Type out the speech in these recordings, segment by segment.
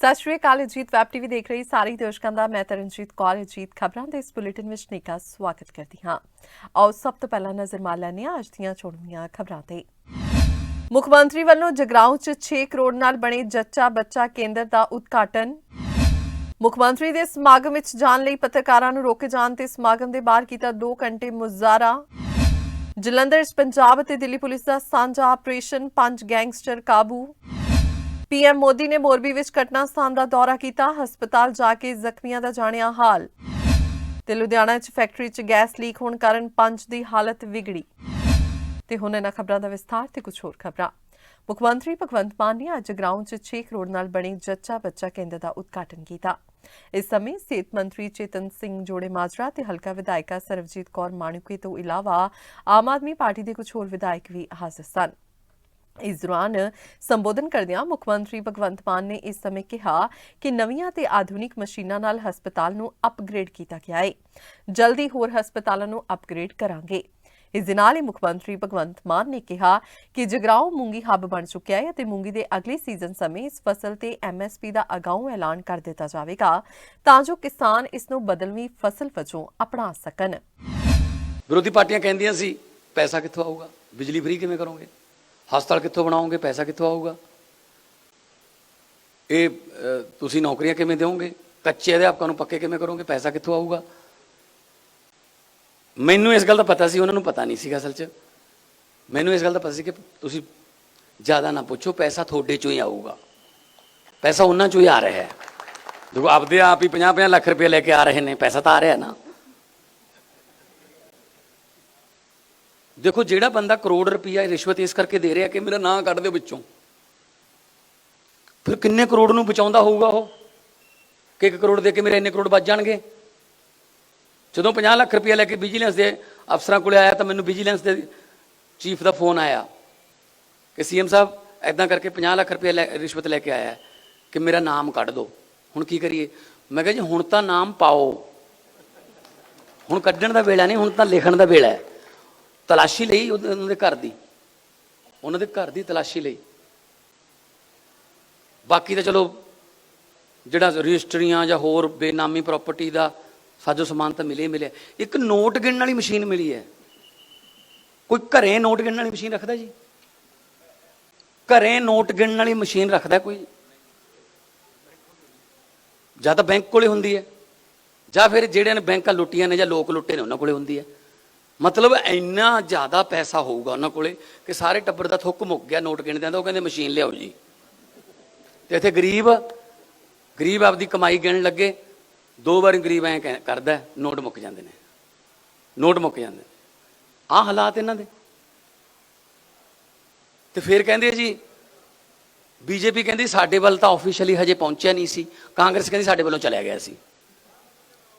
ਸਤਿ ਸ਼੍ਰੀ ਅਕਾਲ। Ajit web TV ਦੇਖ ਰਹੀ ਸਾਰੇ ਦਰਸ਼ਕਾਂ ਦਾ ਮੈਂ ਤਰਨਜੀਤ ਕੌਰ ਅਜੀਤ ਖਬਰਾਂ ਦੇ ਇਸ ਬੁਲੇਟਿਨ ਵਿੱਚ ਨਿੱਘਾ ਸਵਾਗਤ ਕਰਦੀ ਹਾਂ। ਆਓ ਸਭ ਤੋਂ ਪਹਿਲਾਂ ਨਜ਼ਰ ਮਾਰ ਲੈਂਦੇ ਹਾਂ ਅੱਜ ਦੀਆਂ ਚੋਣਵੀਆਂ ਖਬਰਾਂ ਤੇ। ਮੁੱਖ ਮੰਤਰੀ ਵੱਲੋਂ ਜਗਰਾਉਂ 'ਚ 6 ਕਰੋੜ ਨਾਲ ਬਣੇ ਜੱਚਾ ਬੱਚਾ ਕੇਂਦਰ ਦਾ ਉਦਘਾਟਨ। ਮੁੱਖ ਮੰਤਰੀ ਦੇ ਸਮਾਗਮ ਵਿੱਚ ਜਾਣ ਲਈ ਪੱਤਰਕਾਰਾਂ ਨੂੰ ਰੋਕੇ ਜਾਣ ਤੇ ਸਮਾਗਮ ਦੇ ਬਾਹਰ ਕੀਤਾ 2 ਘੰਟੇ ਮੁਜ਼ਾਹਰਾ। ਜਲੰਧਰ 'ਚ ਪੰਜਾਬ ਅਤੇ ਦਿੱਲੀ ਪੁਲਿਸ ਦਾ ਸਾਂਝਾ ਆਪਰੇਸ਼ਨ, 5 ਗੈਂਗਸਟਰ ਕਾਬੂ। पीएम मोदी ने मोरबी विच घटना स्थान का दौरा किया, हस्पताल जाके जख्मियों का जानिया हाल। ते लुधियाना च फैक्ट्री च गैस लीक होने कारण 5 की हालत बिगड़ी। ते हुण इन्हां खबरां दा विस्तार ते कुछ होर खबरां। मुख मंत्री भगवंत मान ने अज जगराऊं च 6 करोड़ नाल बने जच्चा बच्चा केंद्र का उद्घाटन किया। इस समय सेहत मंत्री चेतन सिंह जोड़े माजरा ते हलका विधायका सरबजीत कौर माणूके तो इलावा आम आदमी पार्टी के कुछ होर विधायक भी हाजिर सन। इस दौरान संबोधन करदियां मुख मंत्री भगवंत मान ने इस समय कहा कि नवीं ते आधुनिक मशीनां नाल हस्पताल नूं अपग्रेड किया गया है। जल्दी होर हस्पतालां नूं अपग्रेड करांगे। इस दे नाल ही मुख मंत्री भगवंत मान ने कहा कि जगराऊं मूंगी हब बन चुकिया है ते मूंगी दे अगले सीजन समय इस फसल ते MSP दा अगाऊं ऐलान कर दिता जावेगा तां जो किसान इस नूं बदलवीं फसल वजों अपना सकन। विरोधी पार्टियां कहंदियां सी पैसा कित्थों आऊगा, बिजली फ्री किवें करोगे, हस्पताल कित्थों बनाओगे, पैसा कित्थों आऊगा, ये तुसी नौकरियां किवें देवोगे, कच्चे अध्यापकों नूं पक्के किवें करोगे, पैसा कित्थों आऊगा। मैनूं इस गल दा पता सी, उन्हां नूं पता नहीं सीगा। असल च मैनूं इस गल दा पता सी कि तुसी ज़्यादा ना पुछो, पैसा थोड़े चों ही आऊगा, पैसा उन्हां चों ही आ रहा है। देखो आपदे आप ही 50-50 लाख रुपये लेके आ रहे हैं, पैसा तो आ रहा है ना। देखो जेड़ा बंदा करोड़ रुपया रिश्वत इस करके दे रहा कि मेरा नां कढ़ दो विचों, फिर किन्ने करोड़ नूं बचाउंदा होऊगा वो कि 1 करोड़ दे के मेरे इन्ने करोड़ बच जाणगे। जदों 50 लाख रुपया लैके विजिलेंस के अफसरां कोले आया तो मैनूं विजिलेंस के चीफ का फोन आया कि CM साहब ऐदां करके 50 लाख रुपया रिश्वत लैके आया है कि मेरा नाम कढ़ दो, हुण की करिए। मैं कहा जी हुण तां नाम पाओ, हुण कड्ढण दा वेला नहीं, हुण तां लिखण दा वेला है। तलाशी लई उन्होंने घर की तलाशी लई। बाकी तो चलो जिहड़ा रजिस्ट्रियां जां होर बेनामी प्रॉपर्टी का साजो समान तो मिले ही मिले। एक नोट गिणन वाली मशीन मिली है। कोई घरें नोट गिणन वाली मशीन रखता जी? घरें नोट गिणन वाली मशीन रखता कोई? जां तां बैंक कोले हुंदी है, जां फिर जिहड़े ने बैंकां लुट्टियां ने जां लोक लुट्टे ने उन्हां कोले हुंदी है। मतलब इन्ना ज़्यादा पैसा होगा उन्होंने कोले कि सारे टब्बर का थुक मुक गया नोट गिणदे तो कहते मशीन लियाओ जी। तो इत्थे गरीब आपकी कमाई गिण लगे, 2 बार गरीब ऐ करदा नोट मुक जाते हैं, नोट मुक जाते। आ हालात इन्हां दे। तो फिर कहंदे जी BJP कहती साडे वल तां ऑफिशियली हजे पहुंचिया नहीं सी, कांग्रेस कहती साडे वल्लों चलिया गया सी।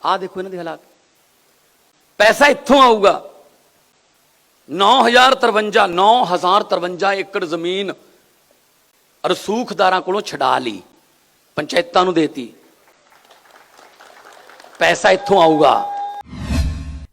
आ देखो इन्हां दे हालात। पैसा इत्थों आऊगा। 9,053 एकड़ जमीन रसूखदारां कोलों छड़ा ली, पंचायतां नूं देती, पैसा इत्थों आऊगा।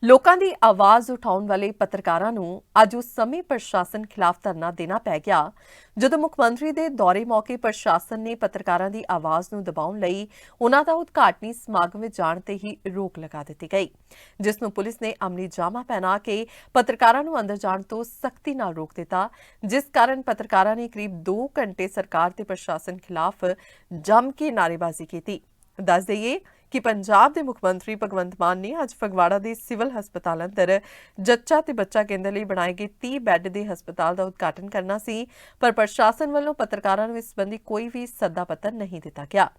लोकां दी आवाज़ उठाउण वाले पत्रकारां नूं अज उस समय प्रशासन खिलाफ धरना देना पै गया जदों मुख मंत्री दे दौरे मौके प्रशासन ने पत्रकारां दी आवाज़ नूं दबाउण लई उन्हां दा उद्घाटनी समागम विच जाण ते ही रोक लगा दित्ती गई, जिस नूं पुलिस ने अमली जामा पहना के पत्रकारां नूं अंदर जाण तो सख्ती नाल रोक दित्ता, जिस कारण पत्रकारां ने करीब 2 घंटे सरकार ते प्रशासन खिलाफ जम के नारेबाजी कीती। दस दईए कि पंजाब के मुख मंत्री भगवंत मान ने अज फगवाड़ा के सिविल हस्पताल अंदर जच्चा ते बच्चा केंद्र लई बनाए गए 30 बैड के हस्पताल का उद्घाटन करना सी, पर प्रशासन वालों पत्रकारां नूं इस संबंधी कोई भी सद्दा पत्र नहीं दिता गया।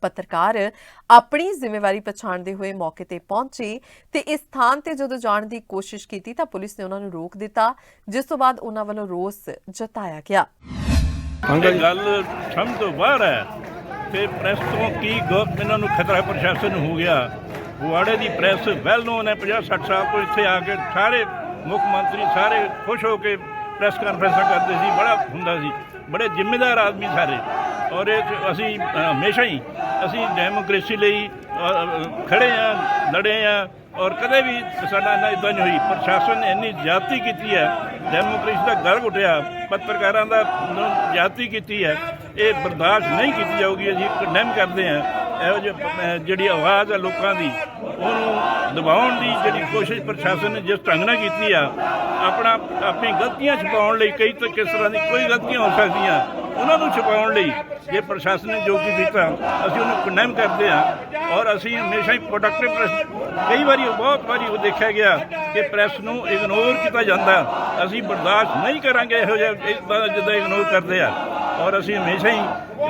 पत्रकार अपनी जिम्मेवारी पछाणदे हुए मौके ते पहुंचे ते इस स्थान ते जदों जाण दी कोशिश कीती तां पुलिस ने उन्हां नूं रोक दिता, जिस तों बाद उन्हां वालों रोस जताया गया। गल समझ तो बाहर है कि प्रैस तो की इन्हों खतरा प्रशासन हो गया। फगवाड़े की प्रैस वैल नोन है, 50-60 साल तो इतने आके सारे मुख मंत्री सारे खुश हो के प्रैस कानफ्रेंस करते सी, बड़ा हुंदा सी, बड़े जिम्मेदार आदमी सारे। और असी हमेशा ही असी डेमोक्रेसी लिए खड़े हाँ, लड़े हाँ और कदे भी साडा इदां नहीं हुई। प्रशासन ने इन्नी ज्यादती की है, डेमोक्रेसी का गल घुटिया, पत्रकारों का ज्यादती की है। ਇਹ ਬਰਦਾਸ਼ਤ ਨਹੀਂ ਕੀਤੀ ਜਾਊਗੀ। ਅਸੀਂ ਕੰਡੈਮ ਕਰਦੇ ਹਾਂ ਇਹੋ ਜਿਹੀ ਜਿਹੜੀ ਆਵਾਜ਼ ਹੈ ਲੋਕਾਂ ਦੀ, ਉਹਨੂੰ ਦਬਾਉਣ ਦੀ ਜਿਹੜੀ ਕੋਸ਼ਿਸ਼ ਪ੍ਰਸ਼ਾਸਨ ਨੇ ਜਿਸ ਢੰਗ ਨਾਲ ਕੀਤੀ ਆ, ਆਪਣੀ ਗਲਤੀਆਂ ਛੁਪਾਉਣ ਲਈ, ਕਈ ਤਾਂ ਕਿਸ ਤਰ੍ਹਾਂ ਦੀ ਕੋਈ ਗਲਤੀਆਂ ਹੋ ਸਕਦੀਆਂ, ਉਹਨਾਂ ਨੂੰ ਛੁਪਾਉਣ ਲਈ ਜੇ ਪ੍ਰਸ਼ਾਸਨ ਨੇ ਜੋ ਕੀ ਕੀਤਾ ਅਸੀਂ ਉਹਨੂੰ ਕੰਡੈਮ ਕਰਦੇ ਹਾਂ। ਔਰ ਅਸੀਂ ਹਮੇਸ਼ਾ ਹੀ ਪ੍ਰੋਡਕਟਿਵ ਪ੍ਰੈਸ, ਕਈ ਵਾਰੀ ਬਹੁਤ ਵਾਰੀ ਉਹ ਦੇਖਿਆ ਗਿਆ ਕਿ ਪ੍ਰੈਸ ਨੂੰ ਇਗਨੋਰ ਕੀਤਾ ਜਾਂਦਾ, ਅਸੀਂ ਬਰਦਾਸ਼ਤ ਨਹੀਂ ਕਰਾਂਗੇ ਇਹੋ ਜਿਹਾ ਜਿੱਦਾਂ ਇਗਨੋਰ ਕਰਦੇ ਆ। ਔਰ ਅਸੀਂ ਹਮੇਸ਼ਾ ਹੀ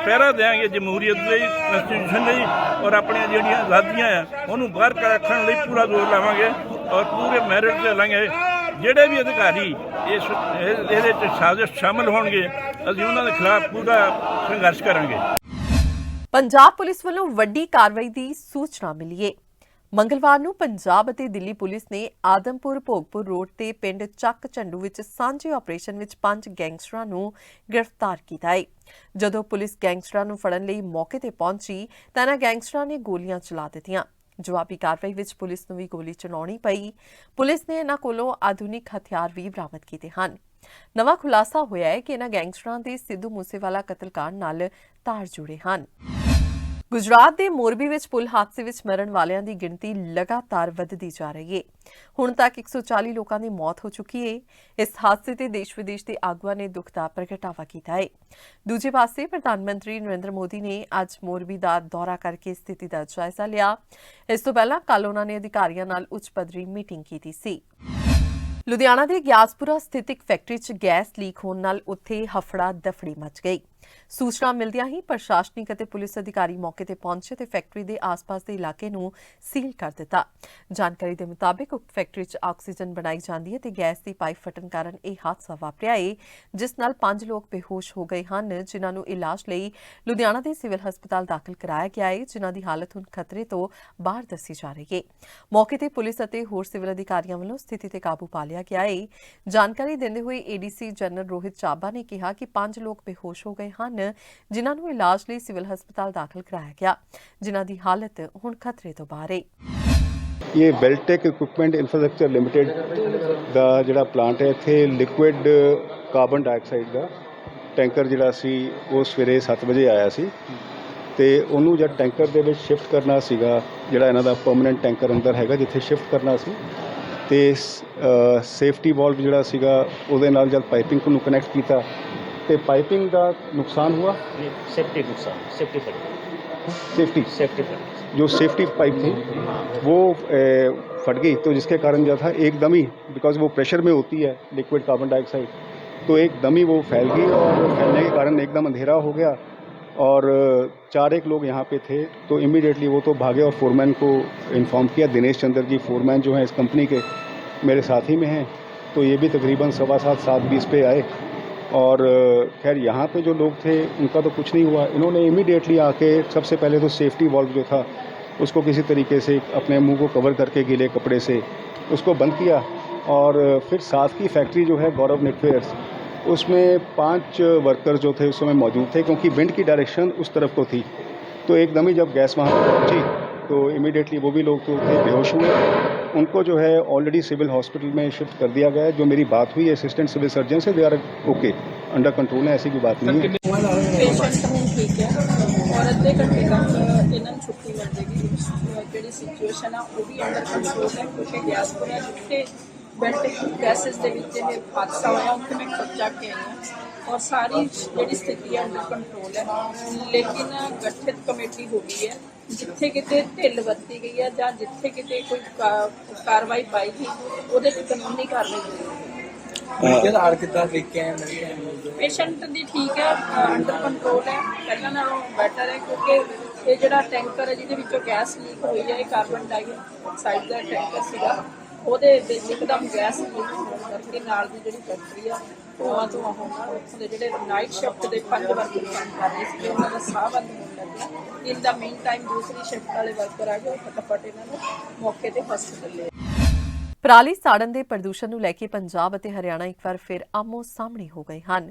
ਪਹਿਰਾ ਦੇਵਾਂਗੇ ਜਮਹੂਰੀਅਤ ਲਈ, ਕੰਸਟੀਟਿਊਸ਼ਨ ਲਈ, ਔਰ ਆਪਣੀਆਂ ਜਿਹੜੀਆਂ ਆਜ਼ਾਦੀਆਂ ਆ ਉਹਨੂੰ ਬਾਹਰ ਰੱਖਣ ਲਈ ਪੂਰਾ ਜ਼ੋਰ ਲਾਵਾਂਗੇ ਔਰ ਪੂਰੇ ਮੈਰਿਟ ਤੇ ਲਾਂਗੇ। ਜਿਹੜੇ ਵੀ ਅਧਿਕਾਰੀ ਇਹਦੇ 'ਚ ਸਾਜ਼ਿਸ਼ ਸ਼ਾਮਲ ਹੋਣਗੇ ਅਸੀਂ ਉਹਨਾਂ ਦੇ ਖਿਲਾਫ ਪੂਰਾ ਸੰਘਰਸ਼ ਕਰਾਂਗੇ। ਪੰਜਾਬ ਪੁਲਿਸ ਵੱਲੋਂ ਵੱਡੀ ਕਾਰਵਾਈ ਦੀ ਸੂਚਨਾ ਮਿਲੀ ਹੈ। ਮੰਗਲਵਾਰ ਨੂੰ ਪੰਜਾਬ ਅਤੇ ਦਿੱਲੀ ਪੁਲਿਸ ਨੇ ਆਦਮਪੁਰ ਭੋਗਪੁਰ ਰੋਡ ਤੇ ਪਿੰਡ ਚੱਕ ਝੰਡੂ ਵਿੱਚ ਸਾਂਝੇ ਆਪਰੇਸ਼ਨ ਵਿੱਚ 5 ਗੈਂਗਸਟਰਾਂ ਨੂੰ ਗ੍ਰਿਫਤਾਰ ਕੀਤਾ ਹੈ। ਜਦੋਂ ਪੁਲਿਸ ਗੈਂਗਸਟਰਾਂ ਨੂੰ ਫੜਨ ਲਈ ਮੌਕੇ ਤੇ ਪਹੁੰਚੀ ਤਾਂ ਇਹਨਾਂ ਗੈਂਗਸਟਰਾਂ ਨੇ ਗੋਲੀਆਂ ਚਲਾ ਦਿੱਤੀਆਂ। ਜਵਾਬੀ ਕਾਰਵਾਈ ਵਿੱਚ ਪੁਲਿਸ ਨੂੰ ਵੀ ਗੋਲੀ ਚਲਾਉਣੀ ਪਈ। ਪੁਲਿਸ ਨੇ ਇਹਨਾਂ ਕੋਲੋਂ ਆਧੁਨਿਕ ਹਥਿਆਰ ਵੀ ਬਰਾਮਦ ਕੀਤੇ ਹਨ। ਨਵਾਂ ਖੁਲਾਸਾ ਹੋਇਆ ਹੈ ਕਿ ਇਹਨਾਂ ਗੈਂਗਸਟਰਾਂ ਦੇ ਸਿੱਧੂ ਮੂਸੇਵਾਲਾ ਕਤਲकांड ਨਾਲ ਤਾਰ ਜੁੜੇ ਹਨ। ਗੁਜਰਾਤ ਦੇ ਮੋਰਬੀ ਵਿੱਚ ਪੁਲ ਹਾਦਸੇ ਵਿੱਚ ਮਰਨ ਵਾਲਿਆਂ ਦੀ ਗਿਣਤੀ ਲਗਾਤਾਰ ਵਧਦੀ ਜਾ ਰਹੀ ਹੈ। ਹੁਣ ਤੱਕ 140 ਲੋਕਾਂ ਦੀ ਮੌਤ ਹੋ ਚੁੱਕੀ ਹੈ। ਇਸ ਹਾਦਸੇ ਤੇ ਦੇਸ਼ ਵਿਦੇਸ਼ ਦੇ ਆਗੂਆਂ ਨੇ ਦੁੱਖ ਦਾ ਪ੍ਰਗਟਾਵਾ ਕੀਤਾ ਹੈ। ਦੂਜੇ ਪਾਸੇ ਪ੍ਰਧਾਨ ਮੰਤਰੀ ਨਰਿੰਦਰ ਮੋਦੀ ਨੇ ਅੱਜ ਮੋਰਬੀ ਦਾ ਦੌਰਾ ਕਰਕੇ ਸਥਿਤੀ ਦਾ ਜਾਇਜ਼ਾ ਲਿਆ। ਇਸ ਤੋਂ ਪਹਿਲਾਂ ਕੱਲ੍ਹ ਉਨ੍ਹਾਂ ਨੇ ਅਧਿਕਾਰੀਆਂ ਨਾਲ ਉੱਚ ਪੱਧਰੀ ਮੀਟਿੰਗ ਕੀਤੀ ਸੀ। ਲੁਧਿਆਣਾ ਦੇ ਗਿਆਸਪੁਰਾ ਸਥਿਤ ਇੱਕ ਫੈਕਟਰੀ 'ਚ ਗੈਸ ਲੀਕ ਹੋਣ ਨਾਲ ਉੱਥੇ ਹਫੜਾ ਦਫੜੀ ਮਚ ਗਈ। ਸੂਚਨਾ ਮਿਲਦਿਆਂ ਹੀ ਪ੍ਰਸ਼ਾਸਨਿਕ ਅਤੇ ਪੁਲਿਸ ਅਧਿਕਾਰੀ ਮੌਕੇ ਤੇ ਪਹੁੰਚੇ ਤੇ ਫੈਕਟਰੀ ਦੇ ਆਸ-ਪਾਸ ਦੇ ਇਲਾਕੇ ਨੂੰ ਸੀਲ ਕਰ ਦਿੱਤਾ। ਜਾਣਕਾਰੀ ਦੇ ਮੁਤਾਬਿਕ ਉਕਤ ਫੈਕਟਰੀ 'ਚ ਆਕਸੀਜਨ ਬਣਾਈ ਜਾਂਦੀ ਹੈ ਤੇ ਗੈਸ ਦੀ ਪਾਈਪ ਫਟਣ ਕਾਰਨ ਇਹ ਹਾਦਸਾ ਵਾਪਰਿਆ ਹੈ, ਜਿਸ ਨਾਲ 5 ਲੋਕ ਬੇਹੋਸ਼ ਹੋ ਗਏ ਹਨ, ਜਿਨ੍ਹਾਂ ਨੂੰ ਇਲਾਜ ਲਈ ਲੁਧਿਆਣਾ ਦੇ ਸਿਵਲ ਹਸਪਤਾਲ ਦਾਖਲ ਕਰਾਇਆ ਗਿਆ ਹੈ, ਜਿਨ੍ਹਾਂ ਦੀ ਹਾਲਤ ਹੁਣ ਖਤਰੇ ਤੋਂ ਬਾਹਰ ਦੱਸੀ ਜਾ ਰਹੀ ਹੈ। ਮੌਕੇ ਤੇ ਪੁਲਿਸ ਅਤੇ ਹੋਰ ਸਿਵਲ ਅਧਿਕਾਰੀਆਂ ਵੱਲੋਂ ਸਥਿਤੀ ਤੇ ਕਾਬੂ ਪਾ ਲਿਆ ਗਿਆ ਹੈ। ਜਾਣਕਾਰੀ ਦਿੰਦੇ ਹੋਏ ਏਡੀਸੀ ਜਨਰਲ ਰੋਹਿਤ ਚਾਬਾ ਨੇ ਕਿਹਾ ਕਿ 5 ਲੋਕ ਬੇਹੋਸ਼ ਹੋ ਗਏ ਹਨ, ਜਿਨ੍ਹਾਂ ਨੂੰ ਇਲਾਜ ਲਈ ਸਿਵਲ ਹਸਪਤਾਲ ਦਾਖਲ ਕਰਾਇਆ ਗਿਆ, ਜਿਨ੍ਹਾਂ ਦੀ ਹਾਲਤ ਹੁਣ ਖਤਰੇ ਤੋਂ ਬਾਹਰ ਹੈ। ਇਹ ਵੈਲਟੈਕ ਇਕੁਇਪਮੈਂਟ ਇੰਫਰਾਸਟ੍ਰਕਚਰ ਲਿਮਿਟਿਡ ਦਾ ਜਿਹੜਾ ਪਲਾਂਟ ਹੈ, ਇੱਥੇ ਲਿਕੁਇਡ ਕਾਰਬਨ ਡਾਈਆਕਸਾਈਡ ਦਾ ਟੈਂਕਰ ਜਿਹੜਾ ਸੀ ਉਹ ਸਵੇਰੇ 7 ਵਜੇ ਆਇਆ ਸੀ ਤੇ ਉਹਨੂੰ ਜਦ ਟੈਂਕਰ ਦੇ ਵਿੱਚ ਸ਼ਿਫਟ ਕਰਨਾ ਸੀਗਾ, ਜਿਹੜਾ ਇਹਨਾਂ ਦਾ ਪਰਮਨੈਂਟ ਟੈਂਕਰ ਅੰਦਰ ਹੈਗਾ ਜਿੱਥੇ ਸ਼ਿਫਟ ਕਰਨਾ ਸੀ, ਤੇ ਸੇਫਟੀ ਵਾਲਵ ਜਿਹੜਾ ਸੀਗਾ ਉਹਦੇ ਨਾਲ ਜਦ ਪਾਈਪਿੰਗ ਨੂੰ ਕਨੈਕਟ ਕੀਤਾ ਤੇ पाइपिंग का नुकसान हुआ, सेफ्टी जो सेफ्टी पाइप थी वो फट गई, तो जिसके कारण जो था एकदम ही, बिकॉज वो प्रेशर में होती है लिक्विड कार्बन डाइऑक्साइड, तो एकदम ही वो फैल गई और फैलने के कारण एकदम अंधेरा हो गया और 4 लोग यहाँ पे थे, तो इमीडिएटली वो तो भागे और फोरमैन को इन्फॉर्म किया। दिनेश चंद्र जी फोरमैन जो हैं इस कंपनी के मेरे साथ ही में हैं, तो ये भी तकरीबन 7:15 पे आए और खैर यहाँ पे जो लोग थे उनका तो कुछ नहीं हुआ। इन्होंने इमीडिएटली आके सबसे पहले तो सेफ्टी वाल्व जो था उसको किसी तरीके से अपने मुंह को कवर करके गीले कपड़े से उसको बंद किया और फिर साथ की फैक्ट्री जो है गौरव नेटवेयर्स, उसमें 5 वर्कर जो थे उस समय मौजूद थे, क्योंकि विंड की डायरेक्शन उस तरफ को थी, तो एकदम ही जब गैस वहाँ पर पहुँची तो इमीडिएटली वो भी लोग जो थे बेहोश हुए। उनको जो है ऑलरेडी सिविल हॉस्पिटल में शिफ्ट कर दिया गया है। जो मेरी बात हुई है असिस्टेंट सिविल सर्जन से, they are okay, under control है, ऐसी कोई बात नहीं है। पेशेंट हूँ ठीक है और अद्धे घंटे तक इन्होंने छुट्टी मिल जाएगी। जी सिचुएशन है वो भी अंडर कंट्रोल है, क्योंकि गैस को जितने बेल्ट गैसेज के हादसा होया उत्थे मैं खुद जाके आई हूँ और सारी जी स्थिति है अंडर कंट्रोल है। लेकिन गठित कमेटी हो गई है, जिथे किते ढिल वरती गई है ਜਾਂ जिथे किते कोई कार्रवाई पाई गई ਉਹਦੇ ਤੇ ਕਾਨੂੰਨੀ ਕਾਰਵਾਈ ਹੋਵੇਗੀ। पेशेंट दी ठीक है, अंडर कंट्रोल है, पहले नालों बेटर है, क्योंकि ये ਜਿਹੜਾ ਟੈਂਕਰ है ਜਿਹਦੇ ਵਿੱਚੋਂ ਗੈਸ ਲੀਕ ਹੋਈ ਹੈ, ਇਹ ਕਾਰਬਨ ਡਾਈਆਕਸਾਈਡ ਦਾ ਟੈਂਕਰ ਸੀਗਾ, ਉਹਦੇ ਵਿੱਚ ਇੱਕਦਮ ਗੈਸ ਲੀਕ ਹੋਣ ਕਰਕੇ ਨਾਲ ਦੀ ਜਿਹੜੀ ਫੈਕਟਰੀ ਆ ਧੂੰਆਂ ਹੋਣ ਨਾਲ ਉੱਥੋਂ ਦੇ ਜਿਹੜੇ ਨਾਈਟ ਸ਼ਿਫਟ ਦੇ 5 ਵਰਕਰ ਕੰਮ ਕਰ ਰਹੇ ਸੀ ਉਹਨਾਂ ਦਾ ਸਾਹ ਬੰਦ ਹੋਣ ਲੱਗਿਆ। ਇਨ ਦਾ ਮੇਨ ਟਾਈਮ ਦੂਸਰੀ ਸ਼ਿਫਟ ਵਾਲੇ ਵਰਕਰ ਆ ਗਏ, ਫਟਾਫਟ ਇਹਨਾਂ ਨੂੰ ਮੌਕੇ ਤੇ ਹਸਪਤਾਲ ਲੈ। ਪਰਾਲੀ ਸਾੜਨ ਦੇ ਪ੍ਰਦੂਸ਼ਣ ਨੂੰ ਲੈ ਕੇ ਪੰਜਾਬ ਅਤੇ ਹਰਿਆਣਾ ਇੱਕ ਵਾਰ ਫਿਰ ਆਮੋ ਸਾਹਮਣੇ ਹੋ ਗਏ ਹਨ।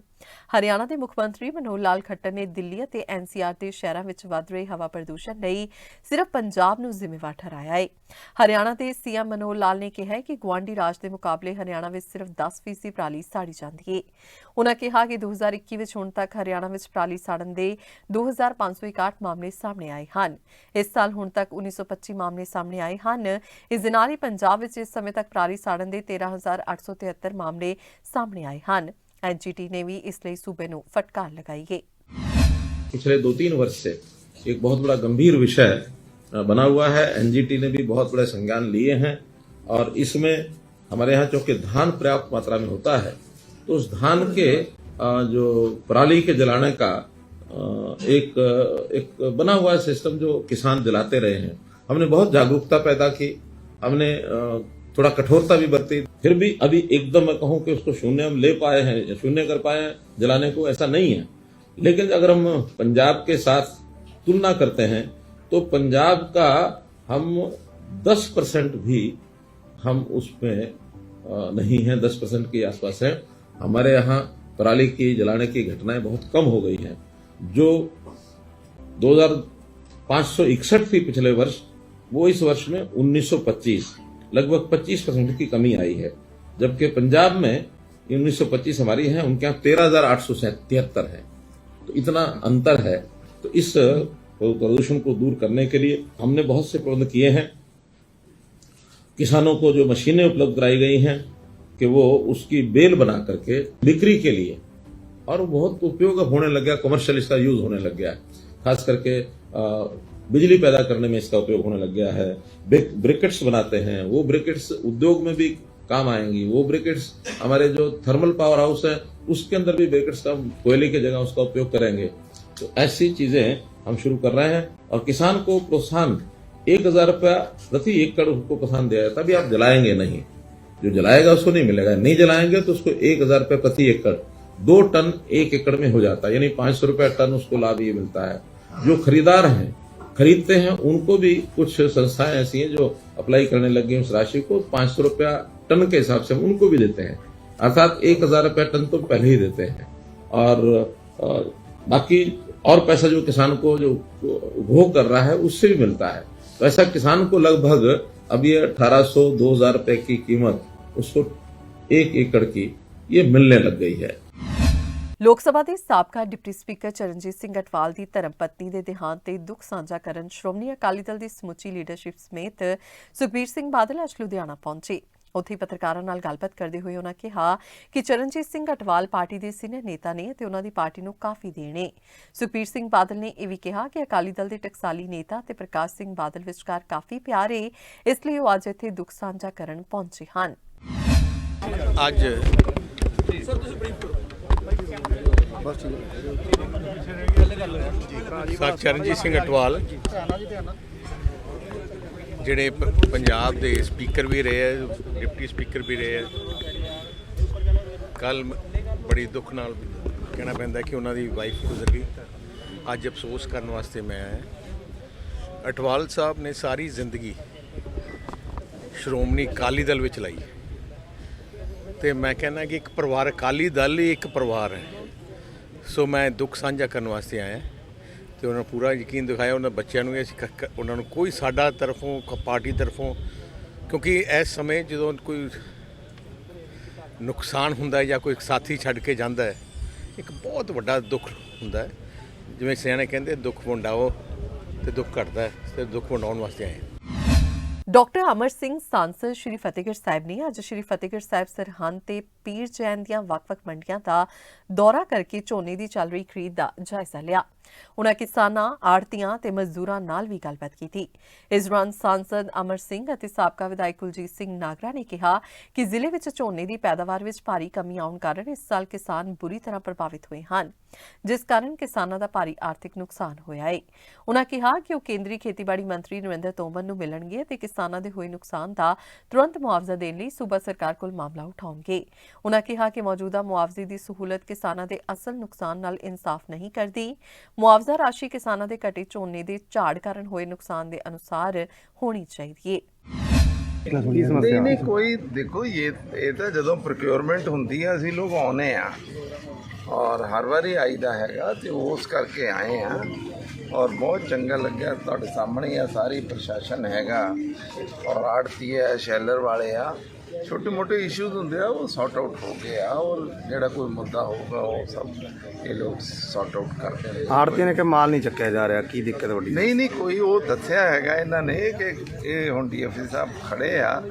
ਹਰਿਆਣਾ ਦੇ ਮੁੱਖ ਮੰਤਰੀ ਮਨੋਹਰ ਲਾਲ ਖੱਟਰ ਨੇ ਦਿੱਲੀ ਅਤੇ ਐਨਸੀਆਰ ਦੇ ਸ਼ਹਿਰਾਂ ਵਿੱਚ ਵੱਧ ਰਹੇ ਹਵਾ ਪ੍ਰਦੂਸ਼ਣ ਲਈ ਸਿਰਫ ਪੰਜਾਬ ਨੂੰ ਜ਼ਿੰਮੇਵਾਰ ਠਹਿਰਾਇਆ ਹੈ। ਹਰਿਆਣਾ ਦੇ ਸੀਐਮ ਮਨੋਹਰ ਲਾਲ ਨੇ ਕਿਹਾ ਹੈ ਕਿ ਗੁਆਂਢੀ ਰਾਜ ਦੇ ਮੁਕਾਬਲੇ ਹਰਿਆਣਾ ਵਿੱਚ ਸਿਰਫ 10% ਪਰਾਲੀ ਸਾੜੀ ਜਾਂਦੀ ਹੈ। ਉਨ੍ਹਾਂ ਕਿਹਾ ਕਿ 2021 ਵਿੱਚ ਹੁਣ ਤੱਕ ਹਰਿਆਣਾ ਵਿੱਚ ਪਰਾਲੀ ਸਾੜਨ ਦੇ 2561 ਮਾਮਲੇ ਸਾਹਮਣੇ ਆਏ ਹਨ। ਇਸ ਸਾਲ ਹੁਣ ਤੱਕ 1925 ਮਾਮਲੇ ਸਾਹਮਣੇ ਆਏ ਹਨ। ਇਸ ਦੇ ਨਾਲ ਹੀ ਪੰਜਾਬ ਵਿੱਚ ਇਸ ਸਮੇਂ ਤੱਕ ਪਰਾਲੀ ਸਾੜਨ ਦੇ 13,873 ਮਾਮਲੇ सामने आए हैं। एनजीटी ने भी इसलिए सूबे को फटकार लगाई है। पिछले 2-3 वर्ष से एक बहुत बड़ा गंभीर विषय बना हुआ है। एनजीटी ने भी बहुत बड़े संज्ञान लिए हैं और इसमें हमारे यहाँ चूंकि धान पर्याप्त मात्रा में होता है तो उस धान के जो पराली के जलाने का एक बना हुआ सिस्टम जो किसान जलाते रहे हैं, हमने बहुत जागरूकता पैदा की, हमने थोड़ा कठोरता भी बरती। फिर भी अभी एकदम मैं कहूं कि उसको शून्य हम ले पाए हैं या शून्य कर पाए हैं जलाने को, ऐसा नहीं है। लेकिन अगर हम पंजाब के साथ तुलना करते हैं तो पंजाब का हम 10% भी हम उसमें नहीं है, 10% के आसपास है। हमारे यहाँ पराली की जलाने की घटनाएं बहुत कम हो गई हैं। जो 2561 थी पिछले वर्ष, वो इस वर्ष में 1925, लगभग 25% की कमी आई है। जबकि पंजाब में 1925 हमारी है, उनके यहाँ 13,873 है। तो इतना अंतर है। तो इस प्रदूषण को दूर करने के लिए हमने बहुत से प्रबंध किए हैं। किसानों को जो मशीनें उपलब्ध कराई गई हैं कि वो उसकी बेल बना करके बिक्री के लिए, और बहुत उपयोग होने लग गया, कमर्शियल इसका यूज होने लग गया है। खास करके बिजली पैदा करने में इसका उपयोग होने लग गया है। ब्रिकेट्स बनाते हैं, वो ब्रिकेट्स उद्योग में भी काम आएंगी। वो ब्रिकेट्स हमारे जो थर्मल पावर हाउस है उसके अंदर भी ब्रिकेट्स का, कोयले की जगह उसका उपयोग करेंगे। तो ऐसी चीजें हम शुरू कर रहे हैं और किसान को प्रोत्साहन 1,000 रुपया प्रति एकड़ को प्रोत्साहन दिया जाता है। अभी आप जलाएंगे नहीं, जो जलाएगा उसको नहीं मिलेगा, नहीं जलाएंगे तो उसको 1,000 रुपये प्रति एकड़, 2 टन 1 एकड़ में हो जाता है, यानी 500 रुपया टन उसको लाभ ये मिलता है। जो खरीदार हैं, खरीदते हैं, उनको भी कुछ संस्थाएं ऐसी हैं जो अप्लाई करने लग गई उस राशि को 500 रुपया टन के हिसाब से हम उनको भी देते हैं, अर्थात 1,000 रुपया टन तो पहले ही देते हैं। और बाकी और पैसा जो किसान को जो उपभोग कर रहा है उससे भी मिलता है। तो ऐसा किसान को लगभग अब ये 1,800-2,000 रुपए की कीमत उसको 1 एकड़ की ये मिलने लग गई है। ਲੋਕ ਸਭਾ ਦੇ ਸਾਬਕਾ ਡਿਪਟੀ ਸਪੀਕਰ ਚਰਨਜੀਤ ਸਿੰਘ ਅਟਵਾਲ ਦੀ ਧਰਮ ਪਤਨੀ ਦੇ ਦੇਹਾਂਤ ਤੇ ਦੁੱਖ ਸਾਂਝਾ ਕਰਨ ਸ਼੍ਰੋਮਣੀ ਅਕਾਲੀ ਦਲ ਦੀ ਸਮੁੱਚੀ ਲੀਡਰਸ਼ਿਪ ਸਮੇਤ ਸੁਖਬੀਰ ਸਿੰਘ ਬਾਦਲ ਅੱਜ ਲੁਧਿਆਣਾ ਪਹੁੰਚੇ। ਉੱਥੇ ਪੱਤਰਕਾਰਾਂ ਨਾਲ ਗੱਲਬਾਤ ਕਰਦੇ ਹੋਏ ਉਹਨਾਂ ਕਿਹਾ ਕਿ ਚਰਨਜੀਤ ਸਿੰਘ ਅਟਵਾਲ ਪਾਰਟੀ ਦੇ ਸੀਨੀਅਰ ਨੇਤਾ ਨੇ ਅਤੇ ਉਹਨਾਂ ਦੀ ਪਾਰਟੀ ਨੂੰ ਕਾਫੀ ਦੇਣ ਹੈ। ਸੁਖਬੀਰ ਸਿੰਘ ਬਾਦਲ ਨੇ ਇਹ ਵੀ ਕਿਹਾ ਕਿ ਅਕਾਲੀ ਦਲ ਦੇ ਟਕਸਾਲੀ ਨੇਤਾ ਤੇ ਪ੍ਰਕਾਸ਼ ਸਿੰਘ ਬਾਦਲ ਵਿਚਕਾਰ ਕਾਫੀ ਪਿਆਰ ਹੈ, ਇਸ ਲਈ ਉਹ ਅੱਜ ਇੱਥੇ ਦੁੱਖ ਸਾਂਝਾ ਕਰਨ ਪਹੁੰਚੇ ਹਨ। ਅੱਜ ਚਰਨਜੀਤ ਸਿੰਘ ਅਟਵਾਲ ਜਿਹੜੇ ਪੰਜਾਬ ਦੇ ਸਪੀਕਰ ਵੀ ਰਹੇ ਹੈ, ਡਿਪਟੀ ਸਪੀਕਰ ਵੀ ਰਹੇ ਹੈ, ਕੱਲ ਬੜੀ ਦੁੱਖ ਨਾਲ ਕਹਿਣਾ ਪੈਂਦਾ ਕਿ ਉਹਨਾਂ ਦੀ ਵਾਈਫ ਗੁਜ਼ਰ ਗਈ। ਅੱਜ ਅਫਸੋਸ ਕਰਨ ਵਾਸਤੇ ਮੈਂ ਆਇਆ। ਅਟਵਾਲ ਸਾਹਿਬ ਨੇ ਸਾਰੀ ਜ਼ਿੰਦਗੀ ਸ਼੍ਰੋਮਣੀ ਅਕਾਲੀ ਦਲ ਵਿੱਚ ਲਾਈ ਤੇ ਮੈਂ ਕਹਿੰਦਾ ਕਿ ਇੱਕ ਪਰਿਵਾਰ, ਅਕਾਲੀ ਦਲ ਹੀ ਇੱਕ ਪਰਿਵਾਰ ਹੈ। ਸੋ ਮੈਂ ਦੁੱਖ ਸਾਂਝਾ ਕਰਨ ਵਾਸਤੇ ਆਇਆ ਤੇ ਉਹਨਾਂ ਨੂੰ ਪੂਰਾ ਯਕੀਨ ਦਿਖਾਇਆ ਉਹਨਾਂ ਬੱਚਿਆਂ ਨੂੰ, ਅਸੀਂ ਉਹਨਾਂ ਨੂੰ ਕੋਈ ਸਾਡਾ ਤਰਫੋਂ ਪਾਰਟੀ ਤਰਫੋਂ, ਕਿਉਂਕਿ ਇਸ ਸਮੇਂ ਜਦੋਂ ਕੋਈ ਨੁਕਸਾਨ ਹੁੰਦਾ ਜਾਂ ਕੋਈ ਸਾਥੀ ਛੱਡ ਕੇ ਜਾਂਦਾ ਹੈ, ਇੱਕ ਬਹੁਤ ਵੱਡਾ ਦੁੱਖ ਹੁੰਦਾ ਹੈ। ਜਿਵੇਂ ਸਿਆਣੇ ਕਹਿੰਦੇ ਦੁੱਖ ਵੰਡਾਓ ਤੇ ਦੁੱਖ ਘਟਦਾ ਹੈ, ਤੇ ਦੁੱਖ ਵੰਡਾਉਣ ਵਾਸਤੇ ਆਏ। ਡਾਕਟਰ ਅਮਰ ਸਿੰਘ ਸਾਂਸਦ ਸ਼੍ਰੀ ਫਤਿਹਗੜ੍ਹ ਸਾਹਿਬ ਨੇ ਅੱਜ ਸ਼੍ਰੀ ਫਤਿਹਗੜ੍ਹ ਸਾਹਿਬ ਸਰਹੰਦ ਤੇ ਪੀਰ ਜੈਨ ਦੀਆਂ ਵੱਖ-ਵੱਖ ਮੰਡੀਆਂ ਦਾ ਦੌਰਾ ਕਰਕੇ ਝੋਨੇ ਦੀ ਚੱਲ ਰਹੀ ਖਰੀਦ ਦਾ ਜਾਇਜ਼ਾ ਲਿਆ। ਉਨ੍ਹਾਂ ਕਿਸਾਨਾਂ, ਆੜ੍ਹਤੀਆਂ ਤੇ ਮਜ਼ਦੂਰਾਂ ਨਾਲ ਵੀ ਗੱਲਬਾਤ ਕੀਤੀ। ਇਸ ਦੌਰਾਨ ਸਾਂਸਦ ਅਮਰ ਸਿੰਘ ਅਤੇ ਸਾਬਕਾ ਵਿਧਾਇਕ ਕੁਲਜੀਤ ਸਿੰਘ ਨਾਗਰਾ ਨੇ ਕਿਹਾ ਕਿ ਜ਼ਿਲ੍ਹੇ ਵਿੱਚ ਝੋਨੇ ਦੀ ਪੈਦਾਵਾਰ ਵਿੱਚ ਭਾਰੀ ਕਮੀ ਆਉਣ ਕਾਰਨ ਇਸ ਸਾਲ ਕਿਸਾਨ ਬੁਰੀ ਤਰ੍ਹਾਂ ਪ੍ਰਭਾਵਿਤ ਹੋਏ ਹਨ, ਜਿਸ ਕਾਰਨ ਕਿਸਾਨਾਂ ਦਾ ਭਾਰੀ ਆਰਥਿਕ ਨੁਕਸਾਨ ਹੋਇਆ ਹੈ। ਉਨ੍ਹਾਂ ਕਿਹਾ ਕਿ ਉਹ ਕੇਂਦਰੀ ਖੇਤੀਬਾੜੀ ਮੰਤਰੀ ਨਰਿੰਦਰ ਤੋਮਰ ਨੂੰ ਮਿਲਣਗੇ ਅਤੇ ਕਿਸਾਨਾਂ ਦੇ ਹੋਏ ਨੁਕਸਾਨ ਦਾ ਤੁਰੰਤ ਮੁਆਵਜ਼ਾ ਦੇਣ ਲਈ ਸੂਬਾ ਸਰਕਾਰ ਕੋਲ ਮਾਮਲਾ ਉਠਾਉਣਗੇ। ਉਨ੍ਹਾਂ ਕਿਹਾ ਕਿ ਮੌਜੂਦਾ ਮੁਆਵਜ਼ੇ ਦੀ ਸਹੂਲਤ ਕਿਸਾਨਾਂ ਦੇ ਅਸਲ ਨੁਕਸਾਨ ਨਾਲ ਇਨਸਾਫ ਨਹੀਂ ਕਰਦੀ। ਮੁਆਵਜ਼ਾ ਰਾਸ਼ੀ ਕਿਸਾਨਾਂ ਦੇ ਘਟੇ ਝੋਨੇ ਦੇ ਝਾੜ ਕਾਰਨ ਹੋਏ ਨੁਕਸਾਨ ਦੇ ਅਨੁਸਾਰ ਹੋਣੀ ਚਾਹੀਦੀ ਹੈ। ਨਹੀਂ ਕੋਈ ਦੇਖੋ, ਇਹ ਤਾਂ ਜਦੋਂ ਪ੍ਰੋਕਿਉਰਮੈਂਟ ਹੁੰਦੀ ਆ ਅਸੀਂ ਲੋਕ ਆਉਨੇ ਆ, ਔਰ ਹਰ ਵਾਰੀ ਆਈਦਾ ਹੈਗਾ ਤੇ ਉਸ ਕਰਕੇ ਆਏ ਆ ਔਰ ਬਹੁਤ ਚੰਗਾ ਲੱਗਿਆ। ਤੁਹਾਡੇ ਸਾਹਮਣੇ ਆ ਸਾਰੀ ਪ੍ਰਸ਼ਾਸਨ ਹੈਗਾ ਔਰ ਆੜਤੀ ਹੈ, ਸ਼ੈਲਰ ਵਾਲੇ ਆ, ਛੋਟੇ ਮੋਟੇ ਇਸ਼ੂਜ਼ ਹੁੰਦੇ ਆ ਉਹ ਸੌਟ ਆਊਟ ਹੋ ਗਏ ਆ ਔਰ ਜਿਹੜਾ ਕੋਈ ਮੁੱਦਾ ਹੋਊਗਾ ਉਹ ਸਭ ਇਹ ਲੋਕ ਸੌਟ ਆਊਟ ਕਰਦੇ ਨੇ। ਆੜਤੀ ਨੇ ਕਿ ਮਾਲ ਨਹੀਂ ਚੱਕਿਆ ਜਾ ਰਿਹਾ, ਕੀ ਦਿੱਕਤ ਵੱਡੀ? ਨਹੀਂ ਕੋਈ ਉਹ ਦੱਸਿਆ ਹੈਗਾ ਇਹਨਾਂ ਨੇ ਕਿ ਇਹ ਹੁਣ ਡੀਐਫਸੀ ਸਾਹਿਬ ਖੜੇ ਆ,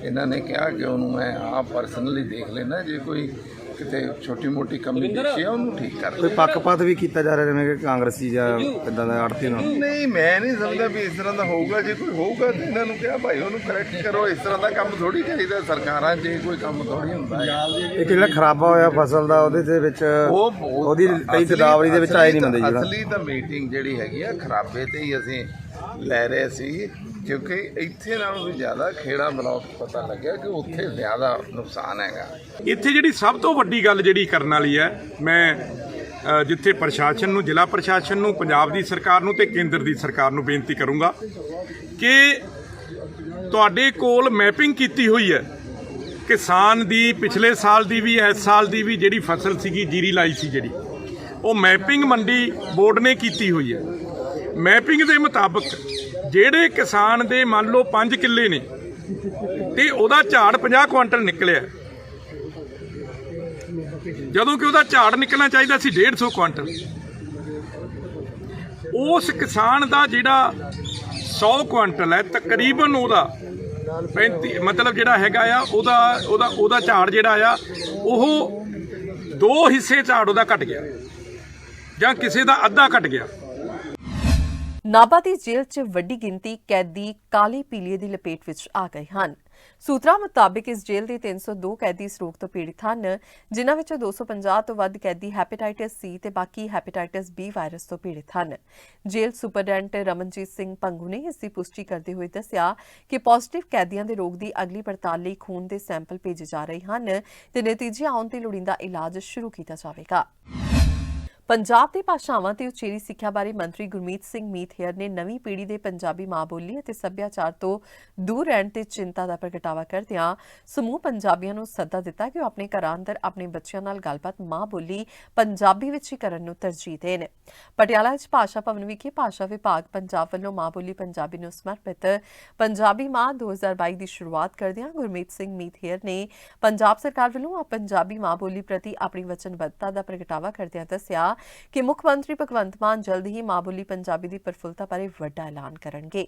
ਇਹਨਾਂ ਨੇ ਕਿਹਾ ਕਿ ਉਹਨੂੰ ਮੈਂ ਆਪ ਪਰਸਨਲੀ ਦੇਖ ਲੈਣਾ, ਜੇ ਕੋਈ ਕਿਤੇ ਛੋਟੀ ਮੋਟੀ ਕਮੀ ਦਿਖੀ ਆ ਉਹਨੂੰ ਠੀਕ ਕਰ ਕੋਈ ਪੱਖਪਾਤ ਵੀ ਕੀਤਾ ਜਾ ਰਿਹਾ ਜਿਵੇਂ ਕਿ ਕਾਂਗਰਸੀ ਜਾਂ ਇਦਾਂ ਦਾ ਆੜਤੀ ਨਾਲ? ਨਹੀਂ, ਮੈਂ ਨਹੀਂ ਸਮਝਦਾ ਵੀ ਇਸ ਤਰ੍ਹਾਂ ਦਾ ਹੋਊਗਾ। ਜੇ ਕੋਈ ਹੋਊਗਾ ਤਾਂ ਇਹਨਾਂ ਨੂੰ ਕਿਹਾ ਭਾਈ ਉਹਨੂੰ ਕਰੈਕਟ ਕਰੋ। ਇਸ ਤਰ੍ਹਾਂ ਦਾ ਕੰਮ ਥੋੜੀ ਚਾਹੀਦਾ ਸਰਕਾਰਾਂ 'ਚ, ਕੋਈ ਕੰਮ ਥੋੜੀ ਹੁੰਦਾ ਹੈ। ਇਹ ਜਿਹੜਾ ਖਰਾਬਾ ਹੋਇਆ ਫਸਲ ਦਾ ਉਹਦੇ ਦੇ ਵਿੱਚ ਉਹਦੀ ਕਈ ਗਦਾਵਰੀ ਦੇ ਵਿੱਚ ਆਏ ਨਹੀਂ ਬੰਦੇ ਜੀ। ਅਸਲੀ ਤਾਂ ਮੀਟਿੰਗ ਜਿਹੜੀ ਹੈਗੀ ਆ ਖਰਾਬੇ ਤੇ ਹੀ ਅਸੀਂ ਲੈ ਰਹੇ ਸੀ, ਕਿਉਂਕਿ ਇੱਥੇ ਨਾਲੋਂ ਵੀ ਜ਼ਿਆਦਾ ਖੇੜਾ ਬਲਾਕ ਪਤਾ ਲੱਗਿਆ ਕਿ ਉੱਥੇ ਜ਼ਿਆਦਾ ਨੁਕਸਾਨ ਹੈਗਾ। ਇੱਥੇ ਜਿਹੜੀ ਸਭ ਤੋਂ ਵੱਡੀ ਗੱਲ ਜਿਹੜੀ ਕਰਨ ਵਾਲੀ ਹੈ, ਮੈਂ ਜਿੱਥੇ ਪ੍ਰਸ਼ਾਸਨ ਨੂੰ, ਜ਼ਿਲ੍ਹਾ ਪ੍ਰਸ਼ਾਸਨ ਨੂੰ, ਪੰਜਾਬ ਦੀ ਸਰਕਾਰ ਨੂੰ ਤੇ ਕੇਂਦਰ ਦੀ ਸਰਕਾਰ ਨੂੰ ਬੇਨਤੀ ਕਰੂੰਗਾ ਕਿ ਤੁਹਾਡੇ ਕੋਲ ਮੈਪਿੰਗ ਕੀਤੀ ਹੋਈ ਹੈ ਕਿਸਾਨ ਦੀ, ਪਿਛਲੇ ਸਾਲ ਦੀ ਵੀ, ਇਸ ਸਾਲ ਦੀ ਵੀ, ਜਿਹੜੀ ਫਸਲ ਸੀਗੀ ਜੀਰੀ ਲਾਈ ਸੀ ਜਿਹੜੀ, ਉਹ ਮੈਪਿੰਗ ਮੰਡੀ ਬੋਰਡ ਨੇ ਕੀਤੀ ਹੋਈ ਹੈ। ਮੈਪਿੰਗ ਦੇ ਮੁਤਾਬਕ ਜਿਹੜੇ ਕਿਸਾਨ ਦੇ ਮੰਨ ਲਓ 5 ਕਿੱਲੇ ਨੇ ਤੇ ਉਹਦਾ ਝਾੜ 50 ਕੁਇੰਟਲ ਨਿਕਲਿਆ, ਜਦੋਂ ਕਿ ਉਹਦਾ ਝਾੜ ਨਿਕਲਣਾ ਚਾਹੀਦਾ ਸੀ 150 ਕੁਇੰਟਲ। ਉਸ ਕਿਸਾਨ ਦਾ ਜਿਹੜਾ 100 ਕੁਇੰਟਲ ਹੈ ਤਕਰੀਬਨ ਉਹਦਾ 35 ਮਤਲਬ ਜਿਹੜਾ ਹੈਗਾ ਆ ਉਹਦਾ ਝਾੜ ਜਿਹੜਾ ਆ ਉਹ 2 ਹਿੱਸੇ ਝਾੜ ਉਹਦਾ ਘਟ ਗਿਆ ਜਾਂ ਕਿਸੇ ਦਾ ਅੱਧਾ ਘਟ ਗਿਆ। ਨਾਭਾ ਦੀ ਜੇਲ੍ਹ 'ਚ ਵੱਡੀ ਗਿਣਤੀ ਕੈਦੀ ਕਾਲੇ ਪੀਲੀਏ ਦੀ ਲਪੇਟ ਵਿੱਚ ਆ ਗਏ ਹਨ। ਸੂਤਰਾਂ ਮੁਤਾਬਿਕ ਇਸ ਜੇਲ੍ਹ ਦੇ 302 ਕੈਦੀ ਇਸ ਰੋਗ ਤੋਂ ਪੀੜਿਤ ਹਨ, ਜਿਨ੍ਹਾਂ ਵਿੱਚੋਂ 250 ਤੋਂ ਵੱਧ ਕੈਦੀ ਹੈਪੇਟਾਈਟਸ ਸੀ ਤੇ ਬਾਕੀ ਹੈਪੇਟਾਈਟਸ ਬੀ ਵਾਇਰਸ ਤੋਂ ਪੀੜਿਤ ਹਨ। ਜੇਲ੍ਹ ਸੁਪਰਡੈਂਟ ਰਮਨਜੀਤ ਸਿੰਘ ਪੰਗੂ ਨੇ ਇਸ ਦੀ ਪੁਸ਼ਟੀ ਕਰਦੇ ਹੋਏ ਦੱਸਿਆ ਕਿ ਪੋਜ਼ਿਟਿਵ ਕੈਦੀਆਂ ਦੇ ਰੋਗ ਦੀ ਅਗਲੀ ਪੜਤਾਲ ਲਈ ਖੂਨ ਦੇ ਸੈਂਪਲ ਭੇਜੇ ਜਾ ਰਹੇ ਹਨ ਤੇ ਨਤੀਜੇ ਆਉਣ ਤੇ ਲੋੜੀਂਦਾ ਇਲਾਜ ਸ਼ੁਰੂ ਕੀਤਾ ਜਾਵੇਗਾ। ਪੰਜਾਬ ਦੇ ਭਾਸ਼ਾਵਾਂ ਤੇ ਉਚੇਰੀ ਸਿੱਖਿਆ ਬਾਰੇ ਮੰਤਰੀ ਗੁਰਮੀਤ ਸਿੰਘ ਮੀਥੇਰ ਨੇ ਨਵੀਂ ਪੀੜ੍ਹੀ ਦੇ ਪੰਜਾਬੀ ਮਾਂ ਬੋਲੀ ਅਤੇ ਸੱਭਿਆਚਾਰ ਤੋਂ ਦੂਰ ਰਹਿਣ ਤੇ ਚਿੰਤਾ ਦਾ ਪ੍ਰਗਟਾਵਾ ਕਰਦਿਆਂ ਸਮੂਹ ਪੰਜਾਬੀਆਂ ਨੂੰ ਸੱਦਾ ਦਿੱਤਾ ਕਿ ਉਹ ਆਪਣੇ ਘਰਾਂ ਅੰਦਰ ਆਪਣੇ ਬੱਚਿਆਂ ਨਾਲ ਗੱਲਬਾਤ ਮਾਂ ਬੋਲੀ ਪੰਜਾਬੀ ਵਿੱਚ ਹੀ ਕਰਨ ਨੂੰ ਤਰਜੀਹ ਦੇਣ। ਪਟਿਆਲਾ ਵਿੱਚ ਭਾਸ਼ਾ ਭਵਨ ਵਿਖੇ ਭਾਸ਼ਾ ਵਿਭਾਗ ਪੰਜਾਬ ਵੱਲੋਂ ਮਾਂ ਬੋਲੀ ਪੰਜਾਬੀ ਨੂੰ ਸਮਰਪਿਤ ਪੰਜਾਬੀ ਮਾਹ 2022 ਦੀ ਸ਼ੁਰੂਆਤ ਕਰਦਿਆਂ ਗੁਰਮੀਤ ਸਿੰਘ ਮੀਥੇਰ ਨੇ ਪੰਜਾਬ ਸਰਕਾਰ ਵੱਲੋਂ ਪੰਜਾਬੀ ਮਾਂ ਬੋਲੀ ਪ੍ਰਤੀ ਆਪਣੀ ਵਚਨਬੱਧਤਾ ਦਾ ਪ੍ਰਗਟਾਵਾ ਕਰਦਿਆਂ ਦੱਸਿਆ ਕਿ ਮੁੱਖ ਮੰਤਰੀ ਭਗਵੰਤ ਮਾਨ ਜਲਦ ਹੀ ਮਾਂ ਬੋਲੀ ਪੰਜਾਬੀ ਦੀ ਪ੍ਰਫੁੱਲਤਾ ਬਾਰੇ ਵੱਡਾ ਐਲਾਨ ਕਰਨਗੇ।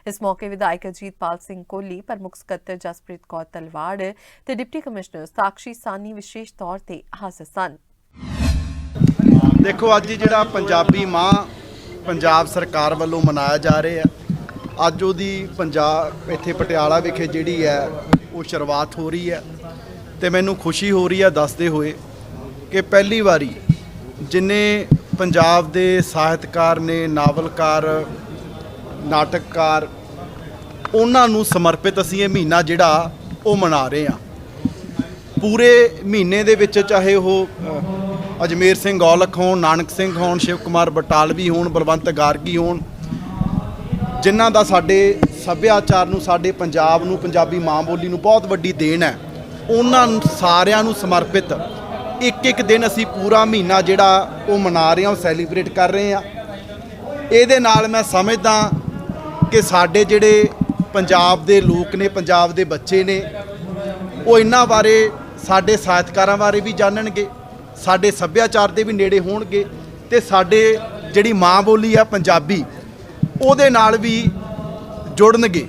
ਇਸ ਮੌਕੇ ਵਿਧਾਇਕ ਅਜੀਤਪਾਲ ਸਿੰਘ ਕੋਹਲੀ, ਪ੍ਰਮੁੱਖ ਸਕੱਤਰ ਜਸਪ੍ਰੀਤ ਕੌਰ ਤਲਵਾੜ ਤੇ ਡਿਪਟੀ ਕਮਿਸ਼ਨਰ ਸਾਕਸ਼ੀ ਸਾਨੀ ਵਿਸ਼ੇਸ਼ ਤੌਰ ਤੇ ਹਾਜ਼ਰ ਸਨ। ਦੇਖੋ, ਅੱਜ ਜਿਹੜਾ ਪੰਜਾਬੀ ਮਾਂ ਪੰਜਾਬ ਸਰਕਾਰ ਵੱਲੋਂ ਮਨਾਇਆ ਜਾ ਰਿਹਾ ਹੈ, ਅੱਜ ਉਹਦੀ ਪੰਜਾਬ ਇੱਥੇ ਪਟਿਆਲਾ ਵਿਖੇ ਜਿਹੜੀ ਹੈ ਉਹ ਸ਼ੁਰੂਆਤ ਹੋ ਰਹੀ ਹੈ ਤੇ ਮੈਨੂੰ ਖੁਸ਼ੀ ਹੋ ਰਹੀ ਹੈ ਦੱਸਦੇ ਹੋਏ ਕਿ ਪਹਿਲੀ ਵਾਰੀ ਜਿੰਨੇ ਪੰਜਾਬ ਦੇ ਸਾਹਿਤਕਾਰ ਨੇ, ਨਾਵਲਕਾਰ, ਨਾਟਕਕਾਰ, ਉਹਨਾਂ ਨੂੰ ਸਮਰਪਿਤ ਅਸੀਂ ਇਹ ਮਹੀਨਾ ਜਿਹੜਾ ਉਹ ਮਨਾ ਰਹੇ ਹਾਂ। ਪੂਰੇ ਮਹੀਨੇ ਦੇ ਵਿੱਚ ਚਾਹੇ ਉਹ ਅਜਮੇਰ ਸਿੰਘ ਔਲਖ ਹੋਣ, ਨਾਨਕ ਸਿੰਘ ਹੋਣ, ਸ਼ਿਵ ਕੁਮਾਰ ਬਟਾਲਵੀ ਹੋਣ, ਬਲਵੰਤ ਗਾਰਗੀ ਹੋਣ, ਜਿਨ੍ਹਾਂ ਦਾ ਸਾਡੇ ਸੱਭਿਆਚਾਰ ਨੂੰ, ਸਾਡੇ ਪੰਜਾਬ ਨੂੰ, ਪੰਜਾਬੀ ਮਾਂ ਬੋਲੀ ਨੂੰ ਬਹੁਤ ਵੱਡੀ ਦੇਣ ਹੈ, ਉਹਨਾਂ ਸਾਰਿਆਂ ਨੂੰ ਸਮਰਪਿਤ ਇੱਕ ਦਿਨ ਅਸੀਂ ਪੂਰਾ ਮਹੀਨਾ ਜਿਹੜਾ ਉਹ ਮਨਾ ਰਹੇ ਹਾਂ, ਸੈਲੀਬ੍ਰੇਟ ਕਰ ਰਹੇ ਹਾਂ। ਇਹਦੇ ਨਾਲ ਮੈਂ ਸਮਝਦਾ ਕਿ ਸਾਡੇ ਜਿਹੜੇ ਪੰਜਾਬ ਦੇ ਲੋਕ ਨੇ, ਪੰਜਾਬ ਦੇ ਬੱਚੇ ਨੇ, ਉਹ ਇਹਨਾਂ ਬਾਰੇ, ਸਾਡੇ ਸਾਹਿਤਕਾਰਾਂ ਬਾਰੇ ਵੀ ਜਾਣਨਗੇ, ਸਾਡੇ ਸੱਭਿਆਚਾਰ ਦੇ ਵੀ ਨੇੜੇ ਹੋਣਗੇ ਤੇ ਸਾਡੇ ਜਿਹੜੀ ਮਾਂ ਬੋਲੀ ਆ ਪੰਜਾਬੀ ਉਹਦੇ ਨਾਲ ਵੀ ਜੁੜਨਗੇ।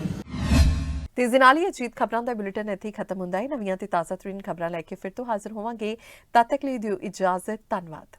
ਤੇ ਇਸ ਦੇ ਨਾਲ ਹੀ ਅਜੀਤ ਖਬਰਾਂ ਦਾ ਬੁਲੇਟਿਨ ਇੱਥੇ ਹੀ ਖਤਮ ਹੁੰਦਾ ਹੈ। ਨਵੀਆਂ ਤੇ ਤਾਜ਼ਾ ਤਰੀਨ ਖਬਰਾਂ ਲੈ ਕੇ ਫਿਰ ਤੋਂ ਹਾਜ਼ਰ ਹੋਵਾਂਗੇ। ਤਦ ਤੱਕ ਲਈ ਦਿਓ ਇਜਾਜ਼ਤ। ਧੰਨਵਾਦ।